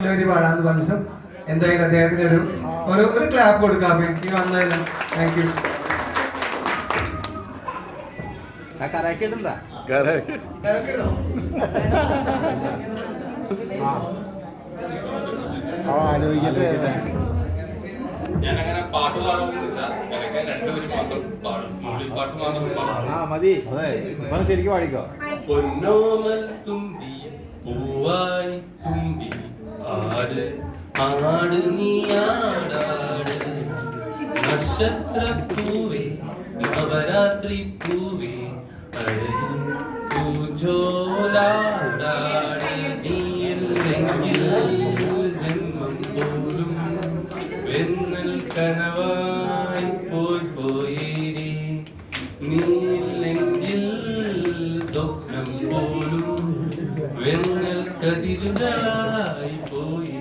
പാടാന്ന് പറഞ്ഞു. എന്തായാലും അദ്ദേഹത്തിന് ഒരു ക്ലാപ്പ് കൊടുക്കാം എനിക്ക് വന്നതിന്. Thank you. ഞാനങ്ങനെ പാട്ട് പാടുന്നില്ല, കലക്കാൻ രണ്ടുപേരും മാത്രം പാടും. പാട്ട് മാത്രം പാടും. മതി ശരിക്കും പാടിക്കോ. പൊന്നോമൽ തുമ്പി പൂവായി തുമ്പി ആട് ആട് നീ ആടാട്, നക്ഷത്രപ്പൂവേ നവരാത്രി പൂവേ അഴകിൻ പൂജോലാടാട്, നീയില്ലെങ്കിൽ ജന്മം പോലും വെന്നൽ കനവായി പോയേരേ, നീയില്ലെങ്കിൽ സ്വപ്നം പോലും വെന്നൽ കതിരുകളായി പോയി.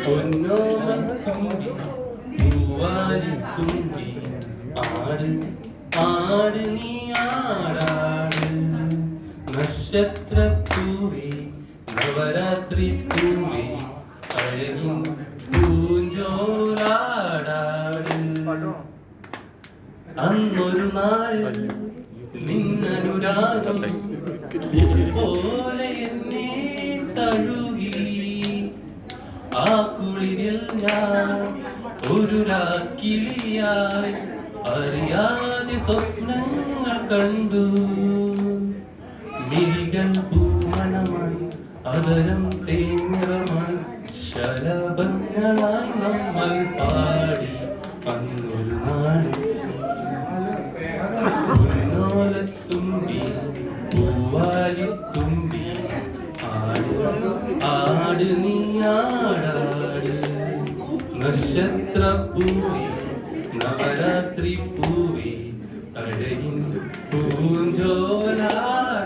പൊന്നോമൽ തുമ്പി പൂവാലി തുമ്പി ആട് ആട് നീ ആടാട്, നക്ഷത്രപ്പൂവേ നവരാത്രി പൂവേ അഴകിൻ പൂഞ്ചോലാടാട്. അന്നൊരു നാൾ നിന്നനുരാഗം പോലെ എന്നെ തഴുകി, ആ കുളിരിൽ ഞാൻ ഒരു രാക്കിളിയായി അറിയാതെ സ്വപ്നങ്ങൾ കണ്ടു. മിഴികൾ പൂമണമായി അതരം തേങ്ങമായി ശലഭങ്ങളായി നമ്മൾ പാടി അന്നൊരു നാട്. പൊന്നോലത്തുമ്പി പൂവാലിത്തുമ്പി ആട് ആട് നീ ആടാട്, നക്ഷത്രപ്പൂവേ നവരാത്രി പൂവേ അഴകിൻ പൂഞ്ചോലാടാട്.